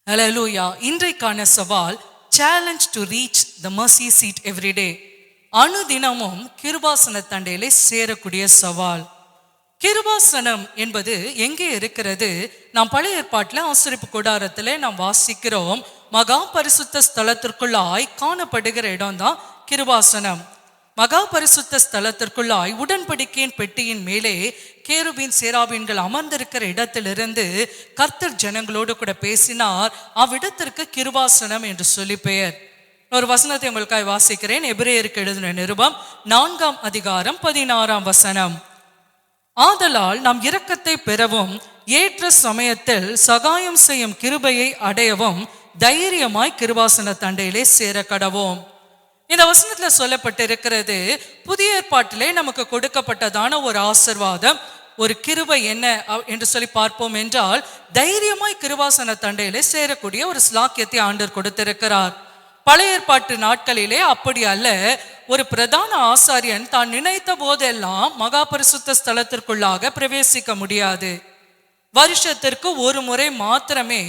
ஹல்லேலூயா. இன்றைக்கான சவால், challenge to reach the mercy seat every day. அனுதினமும் கிருபாசன தண்டையிலே சேரக்கூடிய சவால். கிருபாசனம் என்பது எங்கே இருக்கிறது? நாம் பழைய ஏற்பாட்டில் ஆசரிப்பு கூடாரத்திலே நாம் வாசிக்கிறோம். மகா பரிசுத்த ஸ்தலத்திற்குள்ளாய் காணப்படுகிற இடம் தான் கிருபாசனம். மகா பரிசுத்த ஸ்தலத்திற்குள்ளாய் உடன்படிக்கையின் பெட்டியின் மேலே கேருபீன் சேராபீன்கள் அமர்ந்திருக்கிற இடத்திலிருந்து கர்த்தர் ஜனங்களோடு கூட பேசினார். அவ்விடத்திற்கு கிருபாசனம் என்று சொல்லி பெயர். ஒரு வசனத்தை உங்களுக்காய் வாசிக்கிறேன். எபிரேயருக்கு எழுதின நிருபம் 4ஆம் அதிகாரம் 16ஆம் வசனம். ஆதலால் நாம் இரக்கத்தை பெறவும் ஏற்ற சமயத்தில் சகாயம் செய்யும் கிருபையை அடையவும் தைரியமாய் கிருபாசன தண்டையிலே சேர கடவோம். இந்த வசனத்துல சொல்லப்பட்டிருக்கிறது, புதிய ஏற்பாட்டிலே நமக்கு கொடுக்கப்பட்டதான ஒரு ஆசீர்வாதம், ஒரு கிருபை என்ன என்று சொல்லி பார்ப்போம் என்றால், தைரியமாய் கிருபாசன தண்டையிலே சேரக்கூடிய ஒரு ஸ்லாக்கியத்தை ஆண்டவர் கொடுத்திருக்கிறார். பழைய ஏற்பாட்டு நாட்களிலே அப்படி அல்ல. ஒரு பிரதான ஆசாரியன் தான் நினைத்த போதெல்லாம் மகா பரிசுத்த ஸ்தலத்திற்குள்ளாக பிரவேசிக்க முடியாது. வருஷத்திற்கு ஒரு முறை மாத்திரமே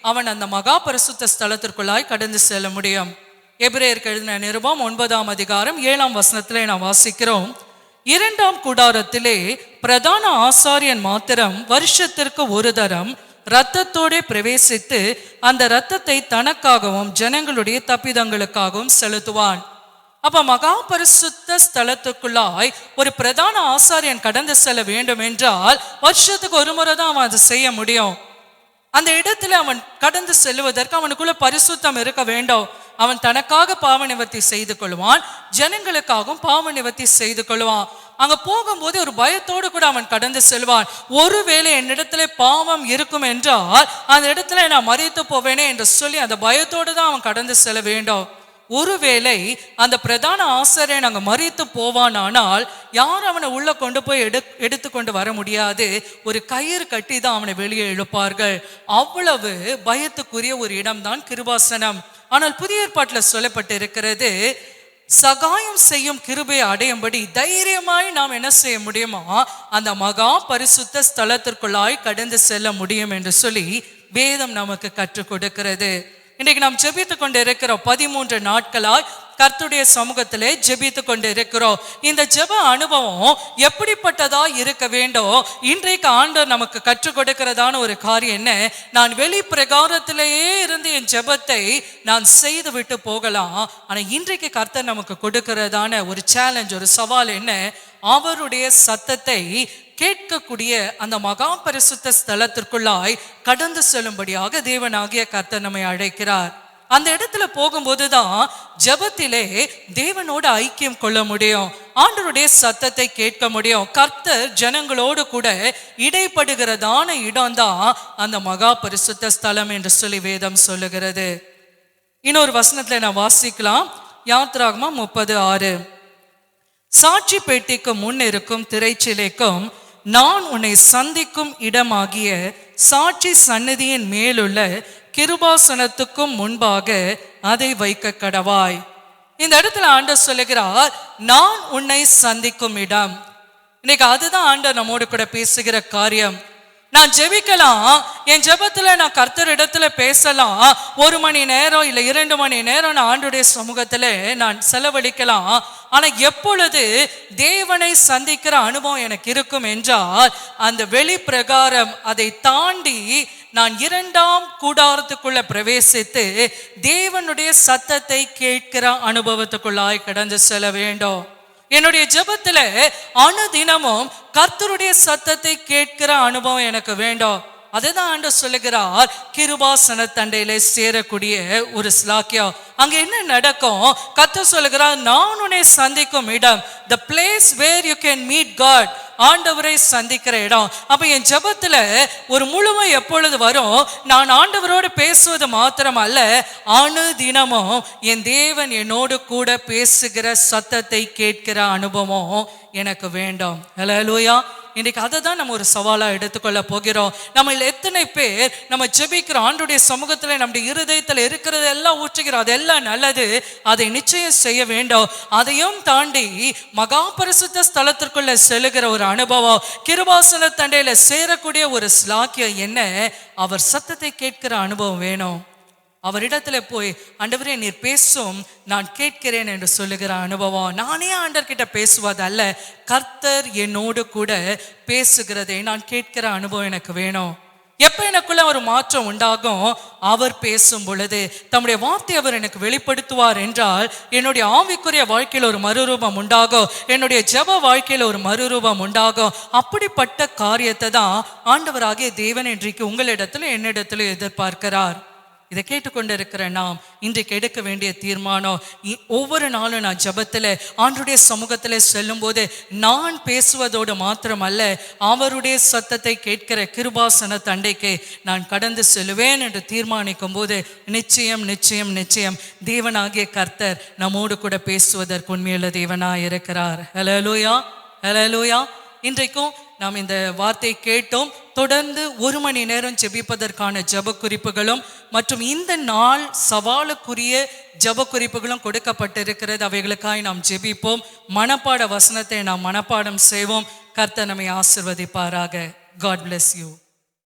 அவன் அந்த மகா பரிசுத்த ஸ்தலத்திற்குள்ளாய் கடந்து செல்ல முடியும். எபிரேயருக்கு எழுதின நிருபம் 9ஆம் அதிகாரம் 7ஆம் வசனத்திலே நாம் வாசிக்கிறோம், 2ஆம் கூடாரத்திலே பிரதான ஆசாரியன் மாத்திரம் வருஷத்திற்கு ஒரு தரம் இரத்தத்தோடு பிரவேசித்து அந்த இரத்தத்தை தனக்காகவும் ஜனங்களுடைய தப்பிதங்களுக்காகவும் செலுத்துவான். அப்ப மகா பரிசுத்த ஸ்தலத்துக்குள்ளாய் ஒரு பிரதான ஆசாரியன் கடந்து செல்ல வேண்டும் என்றால் வருஷத்துக்கு ஒரு முறை தான் அவன் அதை செய்ய முடியும். அந்த இடத்துல அவன் கடந்து செல்வதற்கு அவனுக்குள்ள பரிசுத்தம் இருக்க வேண்டும். அவன் தனக்காக பாவ நிவர்த்தி செய்து கொள்வான், ஜனங்களுக்காகவும் பாவ நிவர்த்தி செய்து கொள்வான். அங்க போகும்போது ஒரு பயத்தோடு கூட அவன் கடந்து செல்வான். ஒருவேளை என்னிடத்துல பாவம் இருக்கும் என்றால் அந்த இடத்துல நான் மறித்து போவேனே என்று சொல்லி அந்த பயத்தோடு தான் அவன் கடந்து செல்ல வேண்டும். ஒருவேளை அந்த பிரதான ஆசாரியன் அங்க மறித்து போவான், ஆனால் யார் அவனை உள்ள கொண்டு போய் எடுத்து கொண்டு வர முடியாது. ஒரு கயிறு கட்டி தான் அவனை வெளியே இழுப்பார்கள். அவ்வளவு பயத்துக்குரிய ஒரு இடம்தான் கிருபாசனம். ஆனால் புதிய ஏற்பாட்டில் சொல்லப்பட்டு இருக்கிறது, சகாயம் செய்யும் கிருபையை அடையும்படி தைரியமாய் நாம் என்ன செய்ய முடியுமா, அந்த மகா பரிசுத்த ஸ்தலத்திற்குள்ளாய் கடந்து செல்ல முடியும் என்று சொல்லி வேதம் நமக்கு கற்றுக் கொடுக்கிறது. இன்றைக்கு நாம் ஜெபித்து கொண்டு இருக்கிறோம். 13 நாட்களாய் கர்த்தருடைய சமூகத்திலே ஜெபித்து கொண்டு இருக்கிறோம். இந்த ஜெப அனுபவம் எப்படிப்பட்டதா இருக்க வேண்டும்? இன்றைக்கு ஆண்டவர் நமக்கு கற்றுக் கொடுக்கிறதான ஒரு காரியம் என்ன? நான் வெளி பிரகாரத்திலேயே இருந்து என் ஜெபத்தை நான் செய்து விட்டு போகலாம். ஆனா இன்றைக்கு கர்த்தர் நமக்கு கொடுக்கிறதான ஒரு சேலஞ்ச், ஒரு சவால் என்ன? அவருடைய சத்தத்தை கேட்கக்கூடிய அந்த மகா பரிசுத்த ஸ்தலத்திற்குள்ளாய் கடந்து செல்லும்படியாக தேவனாகிய கர்த்தர் நம்மை அழைக்கிறார். அந்த இடத்துல போகும்போதுதான் ஜெபத்திலே தேவனோடு ஐக்கியம் கொள்ள முடியும், ஆண்டவருடைய சத்தத்தை கேட்க முடியும். கர்த்தர் ஜனங்களோடு கூட இடைப்படுகிறதான இடம்தான் அந்த மகா பரிசுத்த ஸ்தலம் என்று சொல்லி வேதம் சொல்லுகிறது. இன்னொரு வசனத்துல நான் வாசிக்கலாம். யாத்ராகமம் 30:6, சாட்சி பெட்டிக்கு முன் இருக்கும் திரைச்சிலைக்கும் நான் உன்னை சந்திக்கும் இடமாகிய சாட்சி சந்நிதியின் மேலுள்ள கிருபாசனத்துக்கும் முன்பாக அதை வைக்க கடவாய். இந்த இடத்துல ஆண்டவர் சொல்லுகிறார், நான் உன்னை சந்திக்கும் இடம். இன்னைக்கு அதுதான் ஆண்டவர் நம்மோடு கூட பேசுகிற காரியம். நான் ஜெபிக்கலாம், என் ஜெபத்துல நான் கர்த்தர் இடத்துல பேசலாம். 1 மணி நேரம் இல்லை 2 மணி நேரம் நான் ஆண்டுடைய சமூகத்துல நான் செலவழிக்கலாம். ஆனா எப்பொழுது தேவனை சந்திக்கிற அனுபவம் எனக்கு இருக்கும் என்றால், அந்த வெளி பிரகாரம் அதை தாண்டி நான் 2ஆம் கூடாரத்துக்குள்ள பிரவேசித்து தேவனுடைய சத்தத்தை கேட்கிற அனுபவத்துக்குள்ளாய் கடந்து செல்ல வேண்டும். என்னுடைய ஜெபத்துல அனுதினமும் கர்த்தருடைய சத்தத்தை கேட்கிற அனுபவம் எனக்கு வேண்டும். அதுதான் ஆண்டவர் சொல்லுகிறார், கிருபாசன தண்டையிலே சேரக்கூடிய ஒரு ஸ்லாக்கியம். அங்க என்ன நடக்கும்? கர்த்தர் சொல்லுகிறார், நான் உன்னை சந்திக்கும் இடம், the place where you can meet God, ஆண்டவரை சந்திக்கிற இடம். அப்ப என் ஜெபத்துல ஒரு முழுமை எப்பொழுது வரும்? நான் ஆண்டவரோடு பேசுவது மாத்திரம் அல்ல, அனுதினமும் என் தேவன் என்னோடு கூட பேசுகிற சத்தத்தை கேட்கிற அனுபவம் எனக்கு வேண்டும். ஹல்லேலூயா. இன்றைக்கு அதை தான் நம்ம ஒரு சவாலா எடுத்துக்கொள்ள போகிறோம். நம்ம எத்தனை பேர் நம்ம ஜெபிக்கிறோம், ஆண்டவருடைய சமூகத்துல நம்முடைய இருதயத்துல இருக்கிறது எல்லாம் ஊற்றுகிறோம், அதெல்லாம் நல்லது, அதை நிச்சயம் செய்ய வேண்டும். அதையும் தாண்டி மகா பரிசுத்த ஸ்தலத்திற்குள்ள செல்லுகிற ஒரு அனுபவம், கிருபாசன தண்டையில சேரக்கூடிய ஒரு ஸ்லாக்கியம் என்ன? அவர் சத்தத்தை கேட்கிற அனுபவம் வேணும். அவரிடத்துல போய் ஆண்டவரே நீர் பேசும், நான் கேட்கிறேன் என்று சொல்லுகிற அனுபவம். நானே ஆண்டவர்கிட்ட பேசுவதல்ல, கர்த்தர் என்னோடு கூட பேசுகிறதை நான் கேட்கிற அனுபவம் எனக்கு வேணும். எப்ப எனக்குள்ள ஒரு மாற்றம் உண்டாகும், அவர் பேசும் பொழுது தம்முடைய வார்த்தை அவர் எனக்கு வெளிப்படுத்துவார் என்றால் என்னுடைய ஆவிக்குரிய வாழ்க்கையில் ஒரு மறுரூபம் உண்டாகும், என்னுடைய ஜெப வாழ்க்கையில் ஒரு மறுரூபம் உண்டாகும். அப்படிப்பட்ட காரியத்தை தான் ஆண்டவராகிய தேவன் இன்றைக்கு உங்களிடத்துல என்னிடத்துல எதிர்பார்க்கிறார். இதை கேட்டுக்கொண்டிருக்கிற நாம் இன்றைக்கு எடுக்க வேண்டிய தீர்மானம், ஒவ்வொரு நாளும் நான் ஜெபத்தில் ஆண்டவருடைய சமூகத்தில் செல்லும் போது நான் பேசுவதோடு மாத்திரமல்ல, அவருடைய சத்தத்தை கேட்கிற கிருபாசன தண்டைக்கு நான் கடந்து செல்வேன் என்று தீர்மானிக்கும் போது நிச்சயம் நிச்சயம் நிச்சயம் தேவனாகிய கர்த்தர் நம்மோடு கூட பேசுவதற்கு உண்மையுள்ள தேவனாய் இருக்கிறார். ஹல்லேலூயா, ஹல்லேலூயா. இன்றைக்கும் நாம் இந்த வார்த்தை கேட்டோம். தொடர்ந்து 1 மணி நேரம் ஜெபிப்பதற்கான ஜெப குறிப்புகளும் மற்றும் இந்த நாள் சவாலுக்குரிய ஜெப குறிப்புகளும் கொடுக்கப்பட்டிருக்கிறது. அவைகளுக்காய் நாம் ஜெபிப்போம். மனப்பாட வசனத்தை நாம் மனப்பாடம் செய்வோம். கர்த்தர் நம்மை ஆசீர்வதிப்பாராக. God bless you.